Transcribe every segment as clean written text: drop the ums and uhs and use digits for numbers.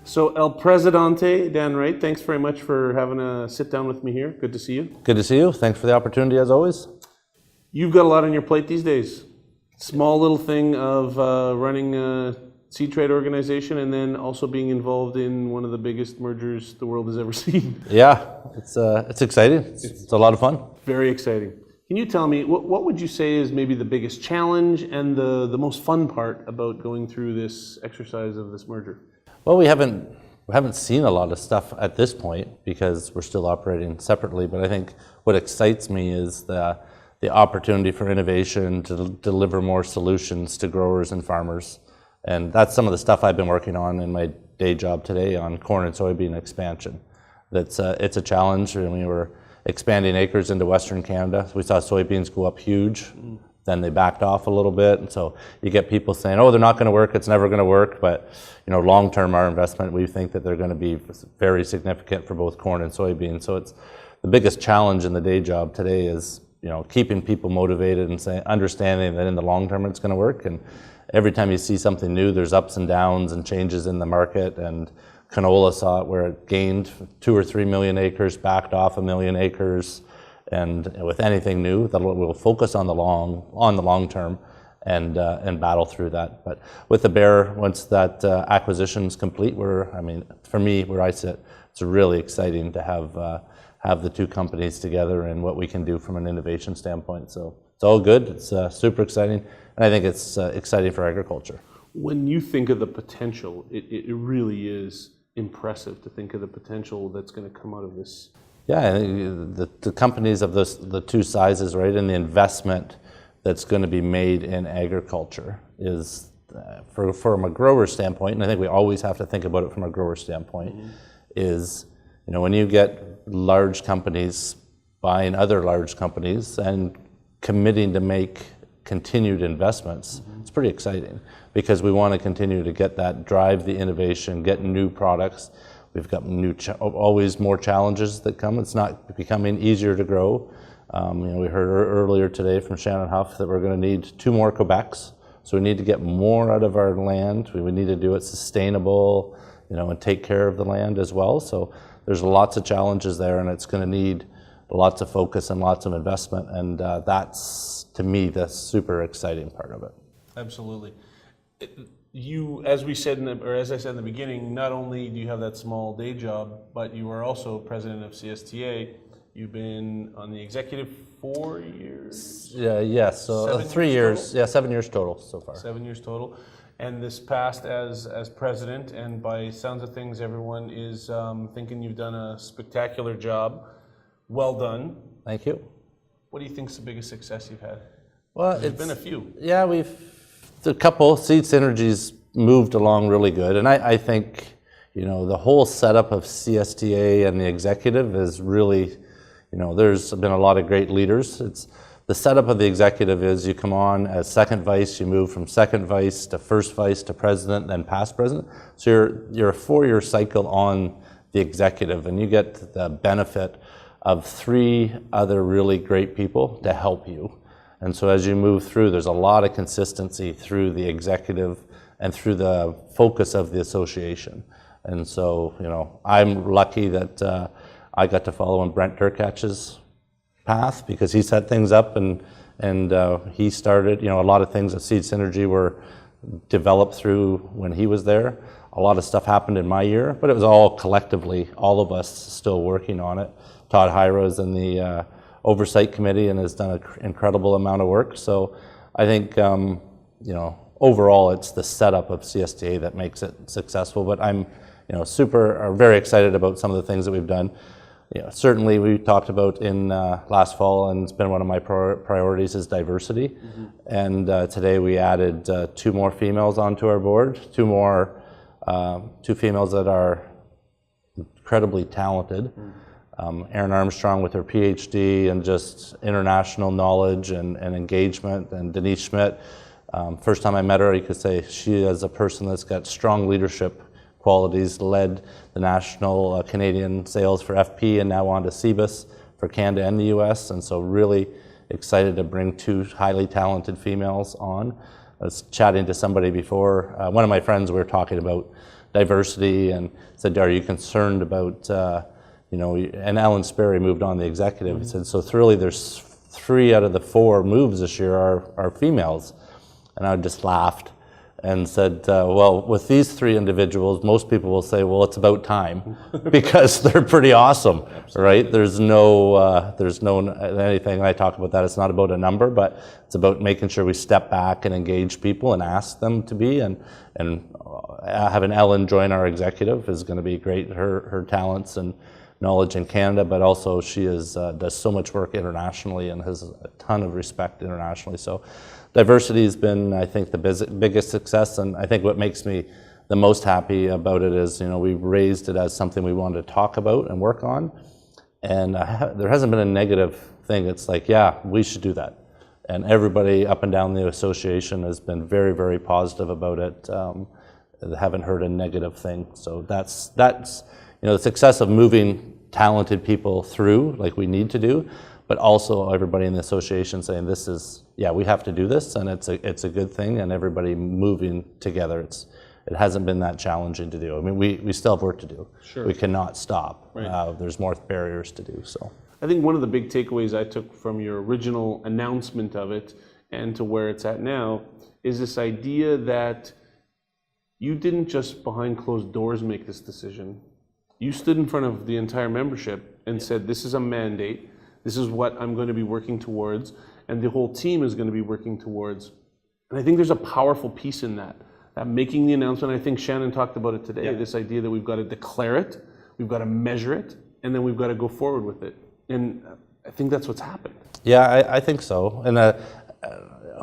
So, El Presidente, Dan Wright, thanks very much for having a sit down with me here. Good to see you. Good to see you. Thanks for the opportunity, as always. You've got a lot on your plate these days. Small little thing of running a seed trade organization and then also being involved in one of the biggest mergers the world has ever seen. Yeah, it's exciting. It's a lot of fun. Very exciting. Can you tell me, what would you say is maybe the biggest challenge and the most fun part about going through this exercise of this merger? Well, we haven't seen a lot of stuff at this point because we're still operating separately, but I think what excites me is the opportunity for innovation to deliver more solutions to growers and farmers. And that's some of the stuff I've been working on in my day job today on corn and soybean expansion. It's a challenge. I mean, we're expanding acres into Western Canada. We saw soybeans go up huge, then they backed off a little bit. And so you get people saying, oh, they're not gonna work, it's never gonna work. But long-term, our investment, we think that they're gonna be very significant for both corn and soybeans. So it's the biggest challenge in the day job today is keeping people motivated and understanding that in the long term it's gonna work. And every time you see something new, there's ups and downs and changes in the market. And canola saw it where it gained 2 or 3 million acres, backed off 1 million acres. And with anything new, we'll focus on the long term and battle through that. But with the Bear, once that acquisition is complete, for me, where I sit, it's really exciting to have the two companies together and what we can do from an innovation standpoint. So it's all good. It's super exciting, and I think it's exciting for agriculture. When you think of the potential, it really is impressive to think of the potential that's going to come out of this. Yeah, the companies of the two sizes, right, and the investment that's going to be made in agriculture is, from a grower standpoint, and I think we always have to think about it from a grower standpoint, is when you get large companies buying other large companies and committing to make continued investments, it's pretty exciting because we want to continue to get that, drive the innovation, get new products. We've got always more challenges that come. It's not becoming easier to grow. We heard earlier today from Shannon Huff that we're going to need 2 more Quebecs. So we need to get more out of our land. We need to do it sustainable, and take care of the land as well. So there's lots of challenges there, and it's going to need lots of focus and lots of investment. And that's, to me, the super exciting part of it. Absolutely. You, as I said in the beginning, not only do you have that small day job, but you are also president of CSTA. You've been on the executive 4 years? Yes, so 3 years. Yeah, 7 years total so far. 7 years total. And this passed as president, and by sounds of things, everyone is thinking you've done a spectacular job. Well done. Thank you. What do you think is the biggest success you've had? Well, There's been a few. Yeah, a couple. Seed Synergy's moved along really good, and I think the whole setup of CSTA and the executive is really, there's been a lot of great leaders. The setup of the executive is you come on as second vice, you move from second vice to first vice to president, then past president. So you're a 4-year cycle on the executive, and you get the benefit of 3 other really great people to help you. And so as you move through, there's a lot of consistency through the executive and through the focus of the association. And so, I'm lucky that I got to follow in Brent Derkach's path because he set things up and he started, a lot of things at Seed Synergy were developed through when he was there. A lot of stuff happened in my year, but it was all collectively, all of us still working on it. Todd Hyra is in the oversight committee and has done an incredible amount of work. So I think, overall it's the setup of CSTA that makes it successful, but I'm, very excited about some of the things that we've done. Certainly we talked about in last fall, and it's been one of my priorities is diversity. And today we added 2 more females onto our board, 2 females that are incredibly talented. Erin Armstrong with her PhD and just international knowledge and engagement, and Denise Schmidt. First time I met her, you could say she is a person that's got strong leadership qualities, led the national Canadian sales for FP and now on to CBIS for Canada and the US, and so really excited to bring 2 highly talented females on. I was chatting to somebody before, one of my friends, we were talking about diversity, and said, are you concerned about, and Alan Sperry moved on the executive. He said, so really there's 3 out of the 4 moves this year are females. And I just laughed and said, well, with these 3 individuals, most people will say, well, it's about time, because they're pretty awesome, right? There's no anything, I talk about that, it's not about a number, but it's about making sure we step back and engage people and ask them to be, and having Ellen join our executive is going to be great, her talents and knowledge in Canada, but also she does so much work internationally and has a ton of respect internationally. So diversity has been, I think, the biggest success, and I think what makes me the most happy about it is, we raised it as something we wanted to talk about and work on, and there hasn't been a negative thing. It's like, yeah, we should do that. And everybody up and down the association has been very, very positive about it. Haven't heard a negative thing. So that's the success of moving talented people through, like we need to do, but also everybody in the association saying this is, we have to do this, and it's a good thing, and everybody moving together. It hasn't been that challenging to do. I mean, we still have work to do. Sure. We cannot stop. Right. There's more barriers to do. So I think one of the big takeaways I took from your original announcement of it and to where it's at now is this idea that you didn't just behind closed doors make this decision. You stood in front of the entire membership and said, this is a mandate, this is what I'm going to be working towards, and the whole team is going to be working towards. And I think there's a powerful piece in that making the announcement. I think Shannon talked about it today, this idea that we've got to declare it, we've got to measure it, and then we've got to go forward with it. And I think that's what's happened. Yeah, I think so. And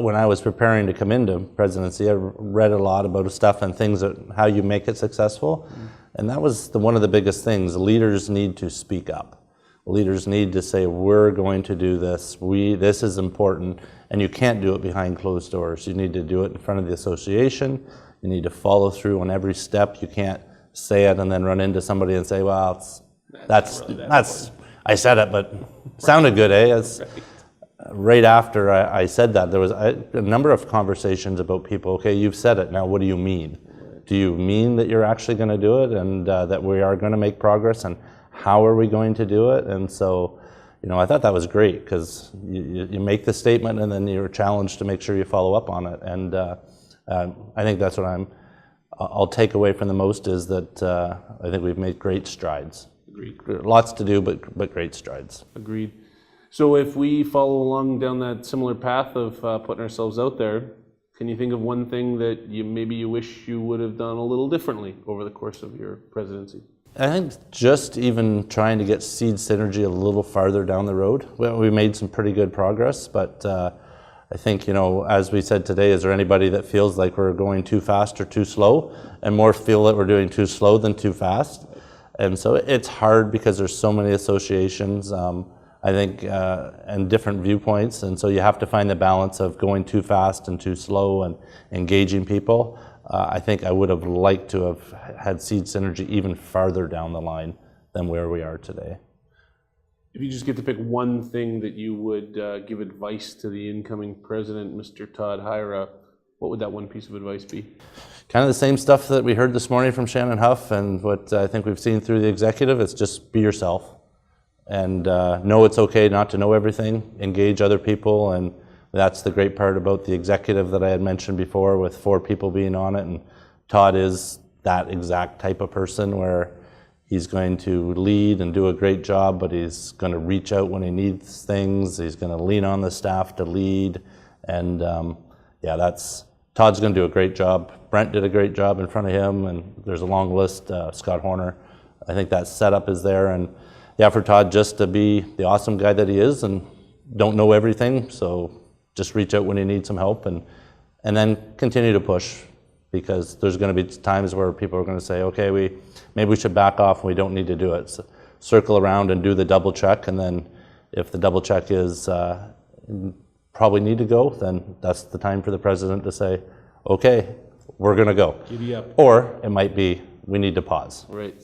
when I was preparing to come into presidency, I read a lot about stuff and things, how you make it successful. And that was one of the biggest things. Leaders need to speak up. Leaders need to say, we're going to do this. This is important. And you can't do it behind closed doors. You need to do it in front of the association. You need to follow through on every step. You can't say it and then run into somebody and say, well, that's I said it, but it sounded good, eh? Right after I said that, there was a number of conversations about people, okay, you've said it, now what do you mean? Do you mean that you're actually going to do it, and that we are going to make progress, and how are we going to do it? And so, I thought that was great, because you make the statement and then you're challenged to make sure you follow up on it. And I think that's what I'll take away from the most, is that I think we've made great strides. Agreed. Lots to do, but great strides. Agreed. So if we follow along down that similar path of putting ourselves out there, can you think of one thing that maybe you wish you would have done a little differently over the course of your presidency? I think just even trying to get seed synergy a little farther down the road. We made some pretty good progress, but I think, as we said today, is there anybody that feels like we're going too fast or too slow, and more feel that we're doing too slow than too fast? And so it's hard because there's so many associations, I think, and different viewpoints, and so you have to find the balance of going too fast and too slow and engaging people. I think I would have liked to have had seed synergy even farther down the line than where we are today. If you just get to pick one thing that you would give advice to the incoming president, Mr. Todd Hyra, what would that one piece of advice be? Kind of the same stuff that we heard this morning from Shannon Huff, and what I think we've seen through the executive. It's just be yourself, and know it's okay not to know everything. Engage other people, and that's the great part about the executive that I had mentioned before, with 4 people being on it. And Todd is that exact type of person, where he's going to lead and do a great job, but he's going to reach out when he needs things. He's going to lean on the staff to lead, and Todd's going to do a great job. Brent did a great job in front of him, and there's a long list. Scott Horner, I think that setup is there, and for Todd just to be the awesome guy that he is, and don't know everything, so just reach out when you need some help, and then continue to push, because there's going to be times where people are going to say, okay, maybe we should back off and we don't need to do it. So circle around and do the double check, and then if the double check is probably need to go, then that's the time for the president to say, okay, we're going to go. Giddy up. Or it might be, we need to pause. Right.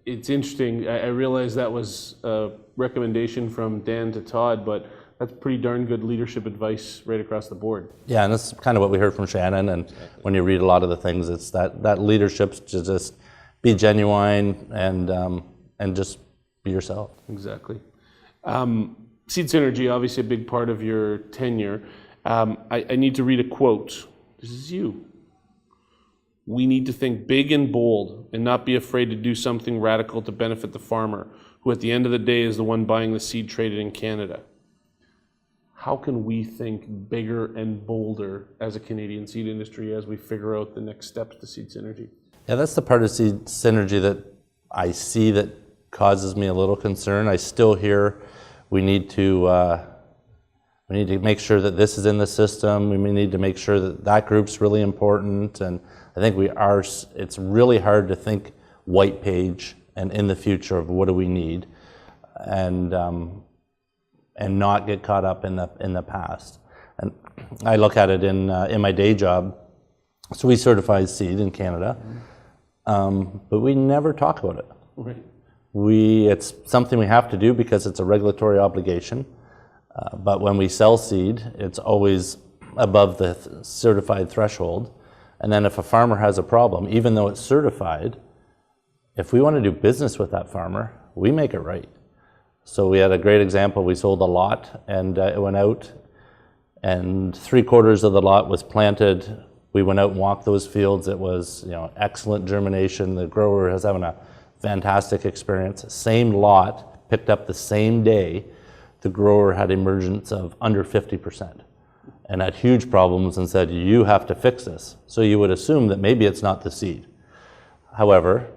It's interesting. I realize that was a recommendation from Dan to Todd, but That's pretty darn good leadership advice right across the board. Yeah, and that's kind of what we heard from Shannon, and when you read a lot of the things, it's that leadership to just be genuine and just be yourself. Exactly. Seed Synergy, obviously a big part of your tenure. I need to read a quote. This is you. We need to think big and bold and not be afraid to do something radical to benefit the farmer, who at the end of the day is the one buying the seed traded in Canada. How can we think bigger and bolder as a Canadian seed industry as we figure out the next steps to Seed Synergy? Yeah, that's the part of Seed Synergy that I see that causes me a little concern. I still hear we need to make sure that this is in the system. We need to make sure that that group's really important. And I think we are. It's really hard to think white page and in the future of what do we need, and not get caught up in the past. And I look at it in my day job. So we certify seed in Canada, but we never talk about it. Right. It's something we have to do because it's a regulatory obligation. But when we sell seed, it's always above the certified threshold. And then if a farmer has a problem, even though it's certified, if we want to do business with that farmer, we make it right. So we had a great example. We sold a lot, and it went out, and 3/4 of the lot was planted. We went out and walked those fields. It was, excellent germination. The grower was having a fantastic experience. Same lot, picked up the same day. The grower had emergence of under 50% and had huge problems and said, you have to fix this. So you would assume that maybe it's not the seed. However,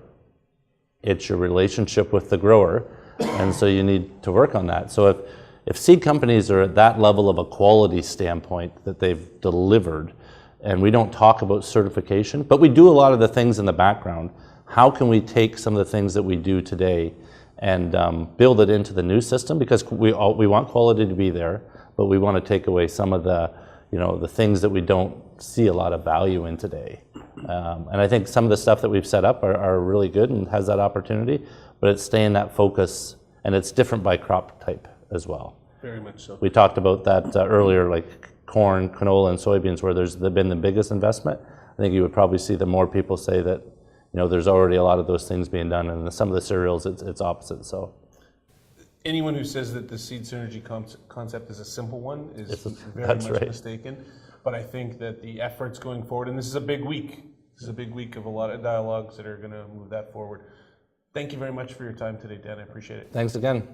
it's your relationship with the grower, and so you need to work on that. So if seed companies are at that level of a quality standpoint that they've delivered, and we don't talk about certification, but we do a lot of the things in the background, how can we take some of the things that we do today and build it into the new system? Because we want quality to be there, but we want to take away some of the things that we don't see a lot of value in today. And I think some of the stuff that we've set up are really good and has that opportunity, but it's staying that focus, and it's different by crop type as well. Very much so. We talked about that earlier, like corn, canola, and soybeans, where there's been the biggest investment. I think you would probably see the more people say that there's already a lot of those things being done, and some of the cereals, it's opposite. So anyone who says that the Seed Synergy concept is a simple one is very that's much right. mistaken. But I think that the efforts going forward, and this is a big week. This is a big week of a lot of dialogues that are going to move that forward. Thank you very much for your time today, Dan. I appreciate it. Thanks again.